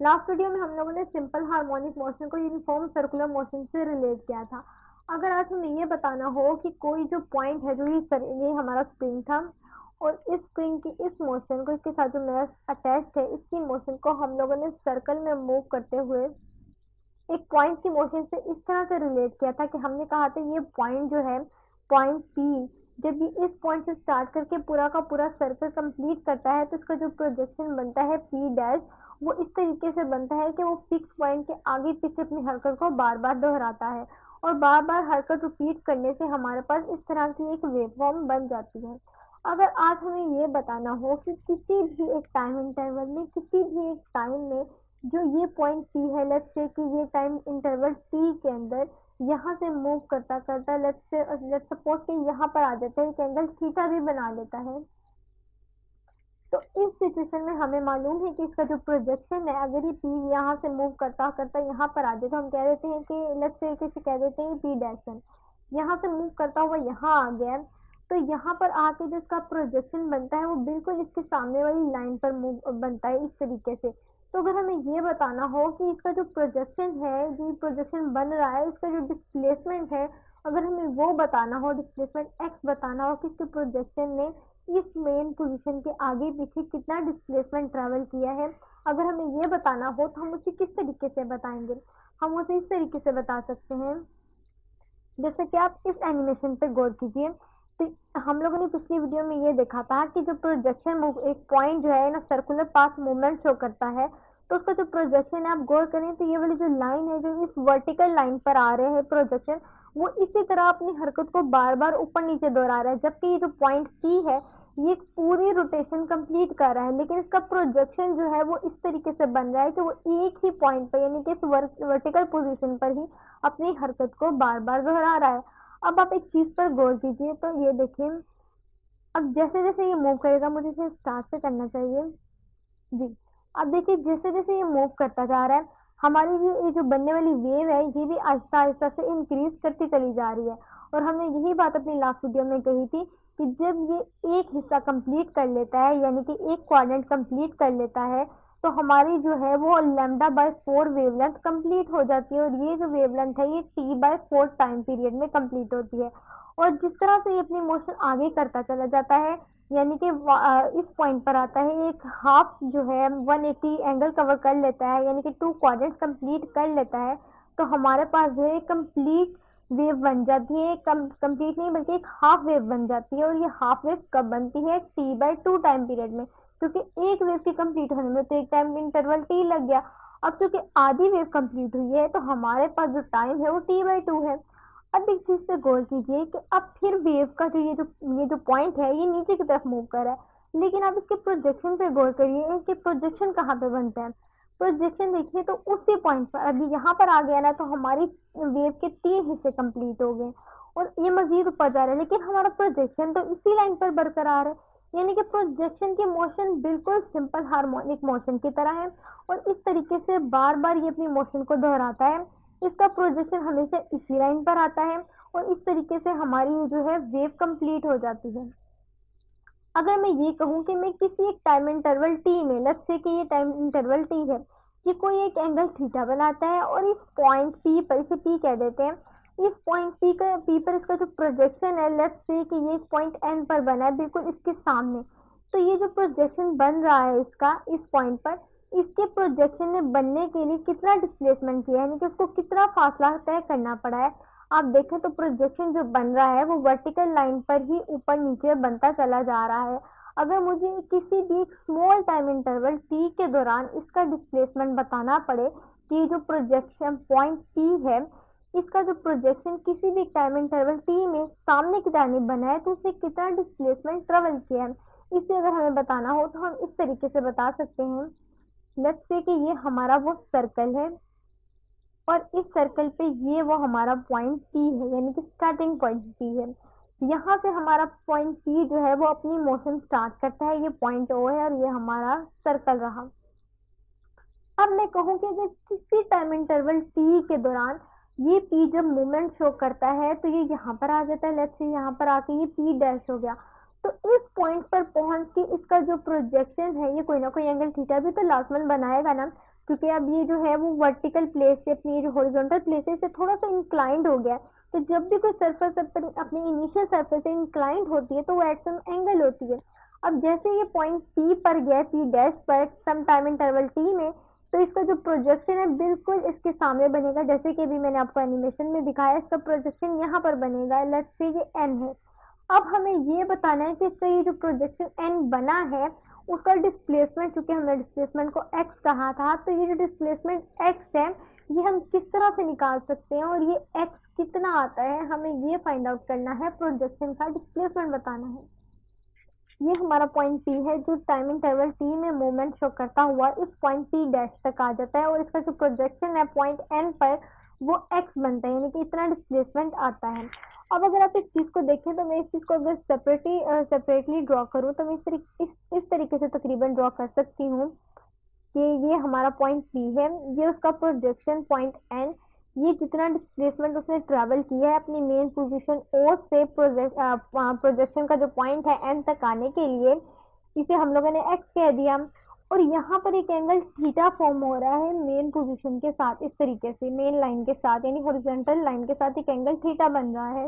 Last video में हम लोगों ने सिंपल हार्मोनिक मोशन को यूनिफॉर्म सर्कुलर मोशन से रिलेट किया था। अगर आज हमें ये बताना हो कि कोई जो पॉइंट है, जो ये हमारा स्प्रिंग था, और इस स्प्रिंग की इस मोशन को, इसके साथ जो मेरा अटैच है, इसकी मोशन को हम लोगों ने सर्कल में मूव करते हुए एक पॉइंट की मोशन से इस तरह से रिलेट किया था कि हमने कहा था ये पॉइंट जो है, पॉइंट पी, जब ये इस पॉइंट से स्टार्ट करके पूरा का पूरा सर्कल कंप्लीट करता है तो इसका जो प्रोजेक्शन बनता है पी डैश, वो इस तरीके से बनता है कि वो फिक्स पॉइंट के आगे पीछे अपनी हरकत को बार बार दोहराता है, और बार बार हरकत रिपीट करने से हमारे पास इस तरह की एक वेवफॉर्म बन जाती है। अगर आज हमें ये बताना हो कि किसी भी एक टाइम इंटरवल में, किसी भी एक टाइम में जो ये पॉइंट पी है, लेट्स से कि ये टाइम इंटरवल टी के अंदर यहाँ से मूव करता करता लेट्स सपोज कि यहाँ पर आ जाता है, एक एंगल थीटा भी बना लेता है, तो इस सिचुएशन में हमें मालूम है कि इसका जो प्रोजेक्शन है, अगर ये पी यहाँ से मूव करता करता यहाँ पर आ जाए तो हम कह देते हैं कि लेट्स से किसी कह देते हैं पी डैशन यहाँ से मूव करता हुआ यहाँ आ गया, तो यहाँ पर आके जो इसका प्रोजेक्शन बनता है वो बिल्कुल इसके सामने वाली लाइन पर मूव बनता है, इस तरीके से। तो अगर हमें ये बताना हो कि इसका जो प्रोजेक्शन है, जो प्रोजेक्शन बन रहा है, इसका जो डिस्प्लेसमेंट है, अगर हमें वो बताना हो, डिस्प्लेसमेंट एक्स बताना हो कि इसके प्रोजेक्शन ने इस मेन पोजीशन के आगे पीछे कितना डिस्प्लेसमेंट ट्रेवल किया है, अगर हमें ये बताना हो तो हम उसे किस तरीके से बताएंगे? हम उसे इस तरीके से बता सकते हैं, जैसे कि आप इस एनिमेशन पे गौर कीजिए। तो हम लोगों ने पिछली वीडियो में ये देखा था कि जो प्रोजेक्शन मूव, एक पॉइंट जो है ना सर्कुलर पाथ मूवमेंट शो करता है, तो उसका जो प्रोजेक्शन है, आप गौर करें तो ये वाली जो लाइन है, जो इस वर्टिकल लाइन पर आ रहे हैं प्रोजेक्शन, वो इसी तरह अपनी हरकत को बार बार ऊपर नीचे दोहरा रहा है, जबकि ये जो पॉइंट पी है ये एक पूरी रोटेशन कंप्लीट कर रहा है, लेकिन इसका प्रोजेक्शन जो है वो इस तरीके से बन रहा है कि वो एक ही पॉइंट पर, यानी कि इस वर्टिकल पोजीशन पर ही अपनी हरकत को बार बार दोहरा रहा है। अब आप एक चीज पर गौर कीजिए, तो ये देखिए, अब जैसे जैसे ये मूव करेगा, मुझे इसे स्टार्ट से करना चाहिए जी। अब देखिए जैसे जैसे ये मूव करता जा रहा है, हमारी ये जो बनने वाली वेव है, ये भी आहिस्ता आहिस्ता से इंक्रीज करती चली जा रही है, और हमने यही बात अपनी लास्ट वीडियो में कही थी कि जब ये एक हिस्सा कंप्लीट कर लेता है, यानी कि एक क्वाड्रेंट कंप्लीट कर लेता है, तो हमारी जो है वो λ/4 वेवलेंथ कंप्लीट हो जाती है, और ये जो वेवलेंथ है ये T/4 टाइम पीरियड में कंप्लीट होती है। और जिस तरह से ये अपनी मोशन आगे करता चला जाता है, यानी कि इस पॉइंट पर आता है, एक हाफ जो है 180 एंगल कवर कर लेता है, यानी कि 2 क्वाड्रेंट्स कंप्लीट कर लेता है, तो हमारे पास जो है कंप्लीट वेव बन जाती है, कंप्लीट नहीं बल्कि एक हाफ वेव बन जाती है। और ये हाफ वेव कब बनती है? T/2 टाइम पीरियड में, क्योंकि एक वेव के कंप्लीट होने में तो एक टाइम इंटरवल टी लग गया। अब चूंकि आधी वेव कंप्लीट हुई है, तो हमारे पास जो टाइम है वो T/2 है। अब एक चीज पे गौर कीजिए कि अब फिर वेव का जो ये जो पॉइंट है, ये नीचे की तरफ मूव कर रहा है, लेकिन आप इसके प्रोजेक्शन पे गौर करिए कि प्रोजेक्शन कहाँ पे बनता है। प्रोजेक्शन देखिए तो उसी पॉइंट पर, अभी यहाँ पर आ गया ना, तो हमारी वेव के 3 हिस्से कंप्लीट हो गए, और ये मजीद ऊपर जा रहा है, लेकिन हमारा प्रोजेक्शन तो इसी लाइन पर बरकरार है, यानी कि प्रोजेक्शन की मोशन बिल्कुल सिंपल हार्मोनिक मोशन की तरह है, और इस तरीके से बार बार ये अपनी मोशन को दोहराता है। इसका प्रोजेक्शन हमेशा इसी लाइन पर आता है, और इस तरीके से हमारी जो है वेव कंप्लीट हो जाती है। अगर मैं ये कहूँ कि मैं किसी एक टाइम इंटरवल टी में, लेट्स से कि ये टाइम इंटरवल टी है, ये कोई एक एंगल थीटा बनाता है, और इस पॉइंट पी पर, इसे पी कह देते हैं, इस पॉइंट पी पर इसका जो प्रोजेक्शन है, लेट्स से कि ये पॉइंट एन पर बना है बिल्कुल इसके सामने, तो ये जो प्रोजेक्शन बन रहा है इसका इस पॉइंट पर, इसके प्रोजेक्शन ने बनने के लिए कितना डिस्प्लेसमेंट किया है, यानी कि उसको कितना फासला तय करना पड़ा है। आप देखें तो प्रोजेक्शन जो बन रहा है वो वर्टिकल लाइन पर ही ऊपर नीचे बनता चला जा रहा है। अगर मुझे किसी भी एक स्मॉल टाइम इंटरवल टी के दौरान इसका डिस्प्लेसमेंट बताना पड़े कि जो प्रोजेक्शन पॉइंट पी है, इसका जो प्रोजेक्शन किसी भी टाइम इंटरवल टी में सामने की जानिब बना है, तो उसने कितना डिस्प्लेसमेंट ट्रेवल किया है, इसे अगर हमें बताना हो तो हम इस तरीके से बता सकते हैं। लेट्स से कि ये हमारा वो सर्कल है, और इस सर्कल पे ये वो हमारा पॉइंट पी है, यानी कि स्टार्टिंग पॉइंट पी है। यहाँ से हमारा पॉइंट पी जो है वो अपनी मोशन स्टार्ट करता है, ये पॉइंट ओ है, और ये हमारा सर्कल रहा। अब मैं कहूँ कि अगर किसी टाइम इंटरवल टी के दौरान ये पी जब मूवमेंट शो करता है, तो ये यहाँ पर आ जाता है, लेट्स से यहाँ पर आके ये पी डैश हो गया, तो इस पॉइंट पर पहुंच के इसका जो प्रोजेक्शन है, ये कोई ना कोई एंगल थीटा भी तो लाजमन बनाएगा ना, क्योंकि अब ये जो है वो वर्टिकल प्लेस से अपनी ये जो हॉरिजॉन्टल प्लेस है इससे थोड़ा सा इंक्लाइंड हो गया है। तो जब भी कोई सरफेस अपनी इनिशियल सरफेस से इंक्लाइंड होती है तो वो एट सम एंगल होती है। अब जैसे ये पॉइंट पी पर गया, पी डैश पर सम टाइम इंटरवल टी में, तो इसका जो प्रोजेक्शन है बिल्कुल इसके सामने बनेगा, जैसे कि अभी मैंने आपको एनिमेशन में दिखाया। इसका प्रोजेक्शन यहाँ पर बनेगा, लेट्स से ये एन है। अब हमें ये बताना है कि इसका ये जो प्रोजेक्शन एन बना है उसका डिस्प्लेसमेंट, क्योंकि हमने डिस्प्लेसमेंट को एक्स कहा था, तो ये जो डिस्प्लेसमेंट एक्स है ये हम किस तरह से निकाल सकते हैं और ये एक्स कितना आता है, हमें ये फाइंड आउट करना है, प्रोजेक्शन का डिस्प्लेसमेंट बताना है। ये हमारा पॉइंट पी है जो टाइम इंटरवल टी में मूवमेंट शो करता हुआ इस पॉइंट पी डैश तक आ जाता है, और इसका जो प्रोजेक्शन है पॉइंट एन पर वो एक्स बनता है, यानी कि इतना डिस्प्लेसमेंट आता है। अब अगर आप इस चीज को देखें तो मैं इस चीज को अगर सेपरेटली ड्रॉ करूं तो मैं इस तरीके से तकरीबन ड्रॉ कर सकती हूँ कि ये हमारा पॉइंट पी है, ये उसका प्रोजेक्शन पॉइंट एन, ये जितना डिस्प्लेसमेंट उसने ट्रेवल किया है अपनी मेन पोजीशन ओ से प्रोजेक्शन का जो पॉइंट है एन तक आने के लिए, इसे हम लोगों ने एक्स कह दिया। और यहाँ पर एक एंगल थीटा फॉर्म हो रहा है मेन पोजीशन के साथ, इस तरीके से मेन लाइन के साथ यानी हॉरिजॉन्टल लाइन के साथ एक एंगल थीटा बन रहा है।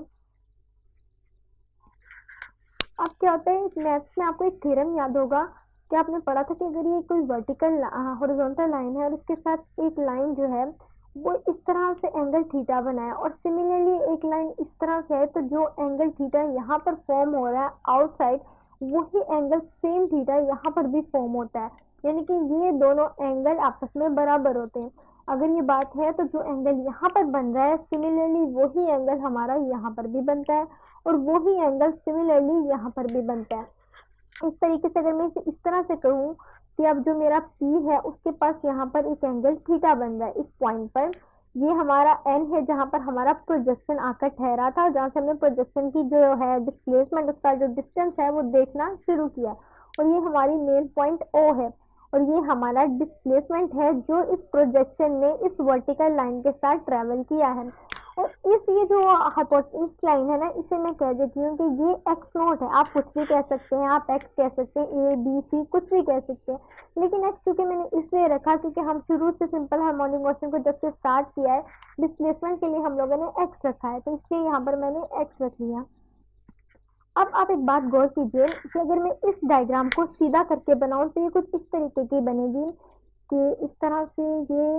अब क्या होता है, मैथ्स में आपको एक थ्योरम याद होगा कि आपने पढ़ा था कि अगर ये कोई वर्टिकल हॉरिजॉन्टल लाइन है और उसके साथ एक लाइन जो है वो इस तरह से एंगल थीटा बनाए और सिमिलरली एक लाइन इस तरह से है, तो जो एंगल थीटा यहाँ पर फॉर्म हो रहा है आउटसाइड, वही एंगल सेम थीटा यहाँ पर भी फॉर्म होता है, यानी कि ये दोनों एंगल आपस में बराबर होते हैं। अगर ये बात है तो जो एंगल यहाँ पर बन रहा है सिमिलरली वही एंगल हमारा यहाँ पर भी बनता है और वही एंगल सिमिलरली यहाँ पर भी बनता है। इस तरीके से अगर मैं इसे इस तरह से कहूँ कि अब जो मेरा P है उसके पास यहाँ पर एक एंगल थीटा बन रहा है इस पॉइंट पर, ये हमारा N है जहाँ पर हमारा प्रोजेक्शन आकर ठहरा था, जहाँ से हमने प्रोजेक्शन की जो है डिस्प्लेसमेंट उसका जो डिस्टेंस है वो देखना शुरू किया, और ये हमारी मेन पॉइंट O है, और ये हमारा डिस्प्लेसमेंट है जो इस प्रोजेक्शन ने इस वर्टिकल लाइन के साथ ट्रेवल किया है। और इस ये जो हाइपोटेन्यूज लाइन है ना, इसे मैं कह देती हूँ कि ये एक्स नोट है, आप कुछ भी कह सकते हैं, आप एक्स कह सकते हैं, ए बी सी कुछ भी कह सकते हैं, लेकिन एक्स क्योंकि मैंने इसलिए रखा क्योंकि हम शुरू से सिंपल हार्मोनिक मोशन को जब से स्टार्ट किया है डिस्प्लेसमेंट के लिए हम लोगों ने एक्स रखा है, तो इसलिए यहाँ पर मैंने एक्स रख लिया। अब आप एक बात गौर कीजिए कि अगर मैं इस डायग्राम को सीधा करके बनाऊं तो ये कुछ इस तरीके की बनेगी कि इस तरह से ये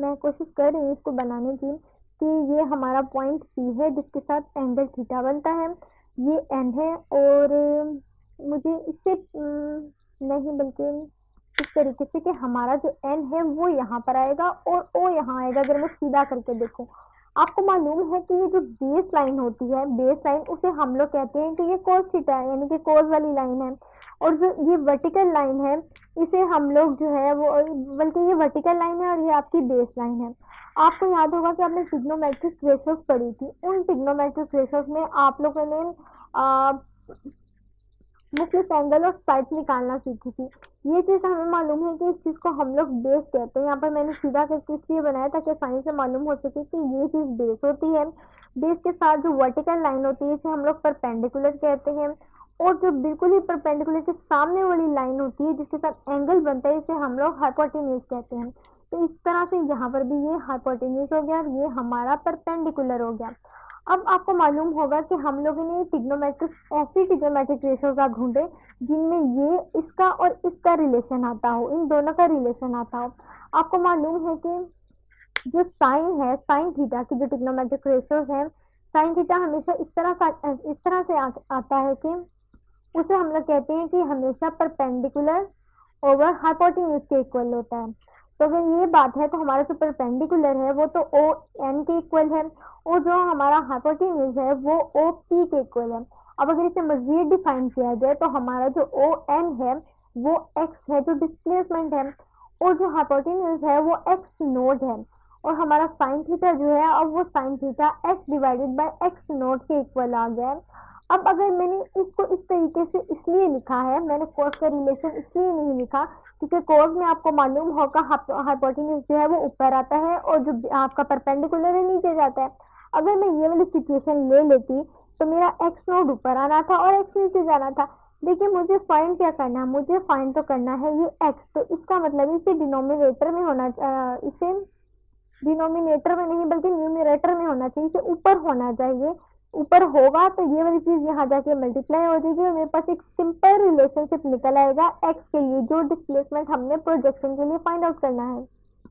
मैं कोशिश कर रही हूँ इसको बनाने की कि ये हमारा पॉइंट सी है जिसके साथ एंगल थीटा बनता है, ये एन है, और मुझे इससे नहीं बल्कि इस तरीके से कि हमारा जो एन है वो यहाँ पर आएगा और ओ यहाँ आएगा। अगर मैं सीधा करके देखूं, आपको मालूम है कि ये जो बेस लाइन होती है, बेस लाइन उसे हम लोग कहते हैं कि ये कोस थीटा है, यानी कि कोस वाली लाइन है, और जो ये वर्टिकल लाइन है इसे हम लोग जो है वो, बल्कि ये वर्टिकल लाइन है और ये आपकी बेस लाइन है। आपको याद होगा कि आपने ट्रिग्नोमेट्रिक रेशियोज पढ़ी थी, उन ट्रिग्नोमेट्रिक रेशियोज में आप लोगों ने मुख्य एंगल और साइड निकालना सीखी थी। ये चीज हमें मालूम है कि इस चीज को हम लोग बेस कहते हैं। यहाँ पर मैंने सीधा करके इसलिए बनाया ताकि आसानी से मालूम हो सके कि ये चीज बेस होती है। बेस के साथ जो वर्टिकल लाइन होती है इसे हम लोग परपेंडिकुलर कहते हैं, और जो बिल्कुल ही परपेंडिकुलर के सामने वाली लाइन होती है जिसके साथ एंगल बनता है इसे हम लोग हाइपोटेन्यूज कहते हैं। तो इस तरह से यहाँ पर भी ये हाइपोटेन्यूज हो गया, ये हमारा परपेंडिकुलर हो गया। अब आपको मालूम होगा कि हम लोगों ने ट्रिग्नोमेट्रिक ऐसी ट्रिग्नोमेट्रिक रेशियोज आप ढूंढे जिनमें ये इसका और इसका रिलेशन आता हो, इन दोनों का रिलेशन आता हो। आपको मालूम है कि जो साइन है, साइन थीटा की जो ट्रिग्नोमेट्रिक रेशियोज है, साइन थीटा हमेशा इस तरह से आता है कि उसे हम लोग कहते हैं कि हमेशा परपेंडिकुलर ओवर हाइपोटेन्यूज के इक्वल होता है। तो अगर ये बात है तो हमारा जो परपेंडिकुलर है वो तो ओ एन के इक्वल है, और जो हमारा हाइपोटेन्यूज है वो ओ पी के इक्वल है। अब अगर इसे मजीद डिफाइन किया जाए तो हमारा जो ओ एन है वो एक्स है जो डिस्प्लेसमेंट है, और जो हाइपोटेन्यूज है वो एक्स नोट है, और हमारा साइन थीटा जो है अब वो sine theta x divided by x note के इक्वल आ गया है। अब अगर मैंने इसको इस तरीके से इसलिए लिखा है, मैंने कोस का रिलेशन इसलिए नहीं लिखा क्योंकि कोस में आपको मालूम होगा हाइपोटेन्यूज जो है वो ऊपर आता है और जो आपका परपेंडिकुलर है नीचे जाता है। अगर मैं ये वाली सिचुएशन ले लेती तो मेरा एक्स नोड ऊपर आना था और एक्स नीचे जाना था, देखिए मुझे फाइंड क्या करना है, मुझे फाइंड तो करना है ये x, तो इसका मतलब इसे डिनोमिनेटर में होना, इसे डिनोमिनेटर में नहीं बल्कि न्यूमरेटर में होना चाहिए, इसे ऊपर होना चाहिए। ऊपर होगा तो ये वाली चीज यहाँ जाके मल्टीप्लाई हो जाएगी और मेरे पास एक सिंपल रिलेशनशिप निकल आएगा x के लिए, जो डिस्प्लेसमेंट हमने प्रोजेक्शन के लिए फाइंड आउट करना है।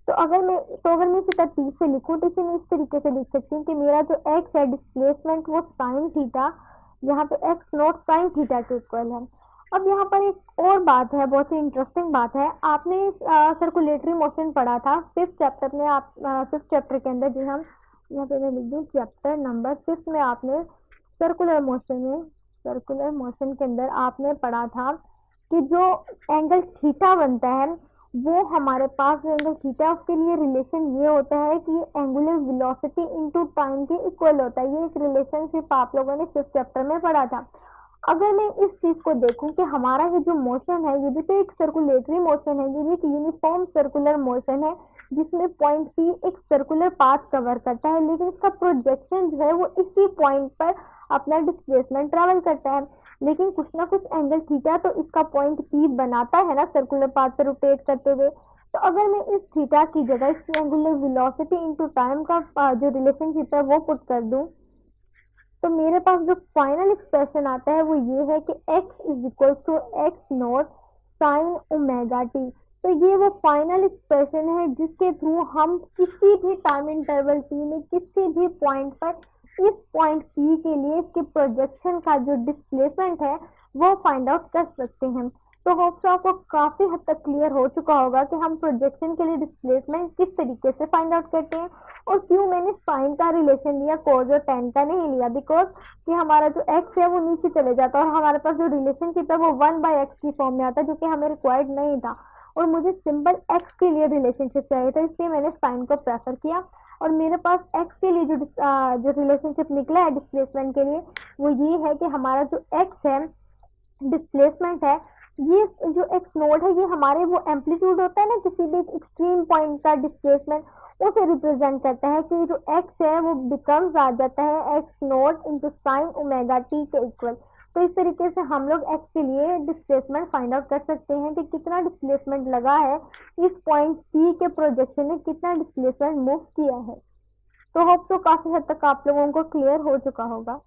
तो अगर मैं इसे तरतीब से लिखूं तो इसे मैं इस तरीके से लिख सकती हूँ कि मेरा जो x है डिस्प्लेसमेंट वो साइन थीटा, यहाँ पे x नॉट साइन थीटा के इक्वल है। अब यहाँ पर एक और बात है, बहुत ही इंटरेस्टिंग बात है। आपने सर्कुलेटरी मोशन पढ़ा था फिफ्थ चैप्टर में, आप फिफ्थ चैप्टर के अंदर, जी हम यहाँ पे मैं लिख दूँ चैप्टर नंबर 5 में, आपने सर्कुलर मोशन के अंदर आपने पढ़ा था कि जो एंगल थीटा बनता है वो हमारे पास जो एंगल थीटा उसके लिए रिलेशन ये होता है कि एंगुलर वेलोसिटी इनटू टाइम के इक्वल होता है। ये एक रिलेशनशिप आप लोगों ने फिफ्थ चैप्टर में पढ़ा था। अगर मैं इस चीज को देखूं कि हमारा ये जो मोशन है ये भी तो एक सर्कुलेटरी मोशन है, ये भी एक यूनिफॉर्म सर्कुलर मोशन है जिसमें पॉइंट पी एक सर्कुलर पाथ कवर करता है, लेकिन इसका प्रोजेक्शन जो है वो इसी पॉइंट पर अपना डिस्प्लेसमेंट ट्रेवल करता है। लेकिन कुछ ना कुछ एंगल थीटा तो इसका पॉइंट पी बनाता है ना सर्कुलर पाथ पर रोटेट करते हुए। तो अगर मैं इस थीटा की जगह इसकी एंगुलर वेलोसिटी इनटू टाइम का जो रिलेशनशिप है वो पुट कर दूं, तो मेरे पास जो फाइनल एक्सप्रेशन आता है वो ये है कि x is equal to X naught sine omega T. तो ये वो फाइनल एक्सप्रेशन है जिसके थ्रू हम किसी भी टाइम इंटरवल t में किसी भी पॉइंट पर इस पॉइंट p के लिए इसके प्रोजेक्शन का जो डिस्प्लेसमेंट है वो फाइंड आउट कर सकते हैं। तो होप सो आपको काफी हद तक क्लियर हो चुका होगा कि हम प्रोजेक्शन के लिए डिस्प्लेसमेंट किस तरीके से फाइंड आउट करते हैं और क्यों मैंने साइन का रिलेशन लिया, कोस और टेन का नहीं लिया, बिकॉज कि हमारा जो एक्स है वो नीचे चले जाता है और हमारे पास जो रिलेशनशिप है वो 1/x की फॉर्म में आता है जो कि हमें रिक्वायर्ड नहीं था और मुझे सिंपल x के लिए रिलेशनशिप चाहिए था, इसलिए मैंने साइन को प्रेफर किया। और मेरे पास x के लिए जो रिलेशनशिप निकला है डिस्प्लेसमेंट के लिए वो ये है कि हमारा जो x है डिस्प्लेसमेंट है, ये जो एक्स नोड है ये हमारे वो एम्पलीट्यूड होता है ना किसी भी एक्सट्रीम पॉइंट का डिस्प्लेसमेंट, उसे रिप्रेजेंट करता है कि जो एक्स है वो बिकम्स आ जाता है x note into sine omega T के इक्वल। तो इस तरीके से हम लोग एक्स के लिए डिस्प्लेसमेंट फाइंड आउट कर सकते हैं कि कितना डिस्प्लेसमेंट लगा है इस पॉइंट पी के प्रोजेक्शन ने, कितना डिस्प्लेसमेंट मूव किया है। तो होप तो काफी हद तक आप लोगों को क्लियर हो चुका होगा।